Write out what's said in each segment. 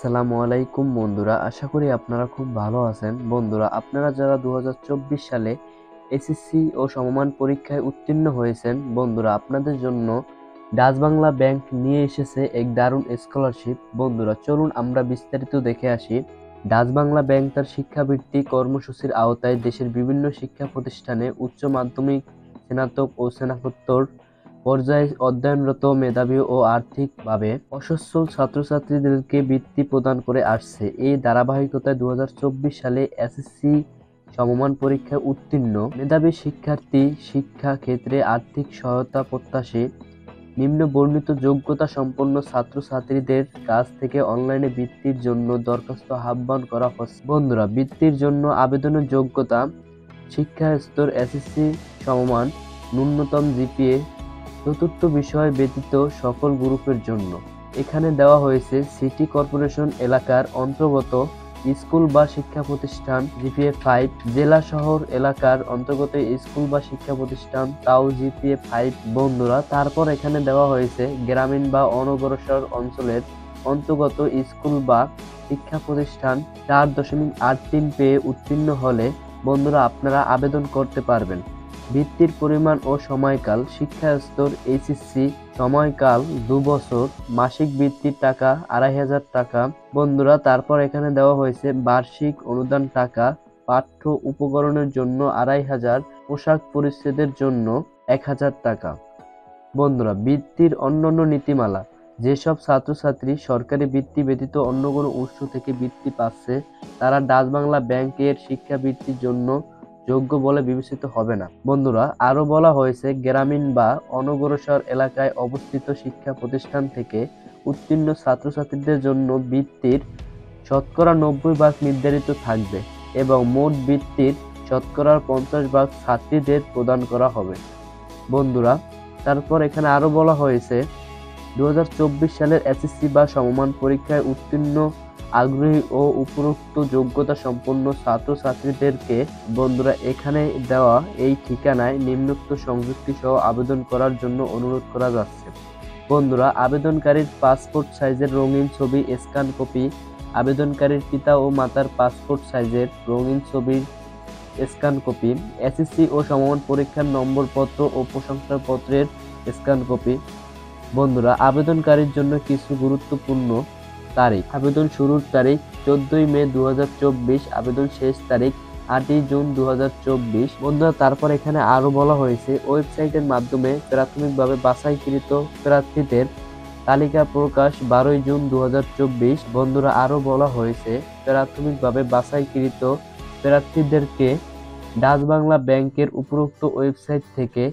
আসসালামু আলাইকুম বন্ধুরা, আশা করি আপনারা খুব ভালো আছেন। বন্ধুরা, আপনারা যারা 2024 সালে এসএসসি ও সমমান পরীক্ষায় উত্তীর্ণ হয়েছেন, বন্ধুরা আপনাদের জন্য ডাচ বাংলা ব্যাংক নিয়ে এসেছে এক দারুণ স্কলারশিপ। বন্ধুরা চলুন আমরা বিস্তারিত দেখে আসি। ডাচ বাংলা ব্যাংক তার শিক্ষাবৃত্তি কর্মসূচির আওতায় দেশের বিভিন্ন শিক্ষা প্রতিষ্ঠানে উচ্চ মাধ্যমিক, স্নাতক ও স্নাতকোত্তর পর্যায়ে অধ্যয়নরত মেধাবী ও আর্থিকভাবে অসচ্ছল ছাত্রছাত্রীদেরকে বৃত্তি প্রদান করে আসছে। এই ধারাবাহিকতায় 2024 সালে এসএসসি সমমান পরীক্ষায় উত্তীর্ণ মেধাবী শিক্ষার্থী শিক্ষা ক্ষেত্রে আর্থিক সহায়তা প্রত্যাশী নিম্ন বর্ণিত যোগ্যতা সম্পন্ন ছাত্রছাত্রীদের কাছ থেকে অনলাইনে বৃত্তির জন্য দরখাস্ত আহ্বান করা হচ্ছে। বন্ধুরা, বৃত্তির জন্য আবেদনের যোগ্যতা: শিক্ষা স্তর এসএসসি সমমান, ন্যূনতম জিপিএ চতুর্থ বিষয় ব্যতীত সকল গ্রুপের জন্য। এখানে দেওয়া হয়েছে সিটি কর্পোরেশন এলাকার অন্তর্গত স্কুল বা শিক্ষা প্রতিষ্ঠান জিপিএ 5, জেলা শহর এলাকার অন্তর্গত স্কুল বা শিক্ষা প্রতিষ্ঠান তাও জিপিএ 5। বন্ধুরা, তারপর এখানে দেওয়া হয়েছে গ্রামীণ বা অনগ্রসর অঞ্চলের অন্তর্গত স্কুল বা শিক্ষা প্রতিষ্ঠান 4.83 পেয়ে উত্তীর্ণ হলে বন্ধুরা আপনারা আবেদন করতে পারবেন। বৃত্তির পরিমাণ ও সময়কাল: শিক্ষা স্তর এইচএসসি, সময়কাল 2 বছর, মাসিক বৃত্তির টাকা 2500 টাকা। বন্ধুরা, তারপর এখানে দেওয়া হয়েছে বার্ষিক অনুদান টাকা, পাঠ্য উপকরণের জন্য 2500, পোশাক পরিচ্ছদের জন্য 1000 টাকা। বন্ধুরা, বৃত্তির অন্যান্য নীতিমালা: যেসব ছাত্রছাত্রী সরকারি বৃত্তি ব্যতীত অন্য কোনো উৎস থেকে বৃত্তি পাচ্ছে তারা ডাচ বাংলা ব্যাংকের শিক্ষাবৃত্তির জন্য যোগ্য বলে বিবেচিত হবে না। বন্ধুরা, আরো বলা হয়েছে গ্রামীণ বা অনগ্রসর এলাকায় অবস্থিত শিক্ষা প্রতিষ্ঠান থেকে উত্তীর্ণ ছাত্রছাত্রীদের জন্য বৃত্তির শতকরা 90% নির্ধারিত থাকবে এবং মোট বৃত্তির শতকরা 50% ছাত্রীদের প্রদান করা হবে। বন্ধুরা, তারপর এখানে আরো বলা হয়েছে 2024 সালের এসএসসি বা সমমান পরীক্ষায় উত্তীর্ণ আগ্রহী ও উপরোক্ত যোগ্যতা সম্পন্ন ছাত্রছাত্রীদেরকে বন্ধুরা এখানে দেওয়া এই ঠিকানায় নিম্নোক্ত সংযুক্তি সহ আবেদন করার জন্য অনুরোধ করা যাচ্ছে। বন্ধুরা, আবেদনকারীর পাসপোর্ট সাইজের রঙিন ছবি স্ক্যান কপি, আবেদনকারীর পিতা ও মাতার পাসপোর্ট সাইজের রঙিন ছবির স্ক্যান কপি, এসএসসি ও সমমান পরীক্ষার নম্বরপত্র ও প্রশংসাপত্রের স্ক্যান কপি। বন্ধুরা, আবেদনকারীর জন্য কিছু গুরুত্বপূর্ণ তারিখ: আবেদন শুরুর তারিখ 14 মে 2024, আবেদন শেষ তারিখ 8 জুন 2024। বন্ধুরা, তারপর এখানে আরো বলা হয়েছে ওয়েবসাইটের মাধ্যমে প্রাথমিকভাবে বাছাইকৃত প্রার্থীদের তালিকা প্রকাশ 12 জুন 2024। বন্ধুরা, আরো বলা হয়েছে প্রাথমিকভাবে বাছাইকৃত প্রার্থীদেরকে ডাচ বাংলা ব্যাংকের উপরোক্ত ওয়েবসাইট থেকে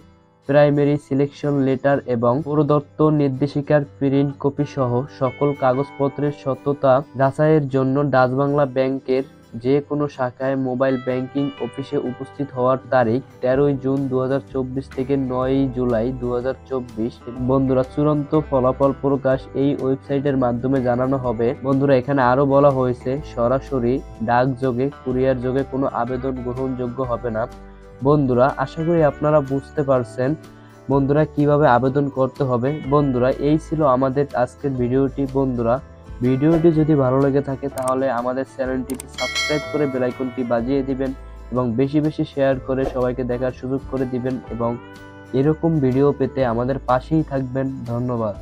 প্রাইমারি সিলেকশন লেটার এবং প্রদত্ত নির্দেশিকার প্রিন্ট কপি সহ সকল কাগজপত্রের সত্যতা যাচাইয়ের জন্য ডাচ বাংলা ব্যাংকের যে কোনো শাখায় মোবাইল ব্যাংকিং অফিসে উপস্থিত হওয়ার তারিখ 13 জুন 2024 থেকে 9 জুলাই 2024। বন্ধুরা, চূড়ান্ত ফলাফল প্রকাশ এই ওয়েবসাইটের মাধ্যমে জানানো হবে। বন্ধুরা, এখানে আরো বলা হয়েছে সরাসরি ডাকযোগে কুরিয়ার যোগে কোনো আবেদন গ্রহণযোগ্য হবে না। বন্ধুরা, আশা করি আপনারা বুঝতে পারছেন বন্ধুরা কিভাবে আবেদন করতে হবে। বন্ধুরা, এই ছিল আমাদের আজকের ভিডিওটি। বন্ধুরা, ভিডিওটি যদি ভালো লেগে থাকে তাহলে আমাদের চ্যানেলটিকে সাবস্ক্রাইব করে বেল আইকনটি বাজিয়ে দিবেন এবং বেশি বেশি শেয়ার করে সবাইকে দেখার সুযোগ করে দিবেন এবং এরকম ভিডিও পেতে আমাদের পাশেই থাকবেন। ধন্যবাদ।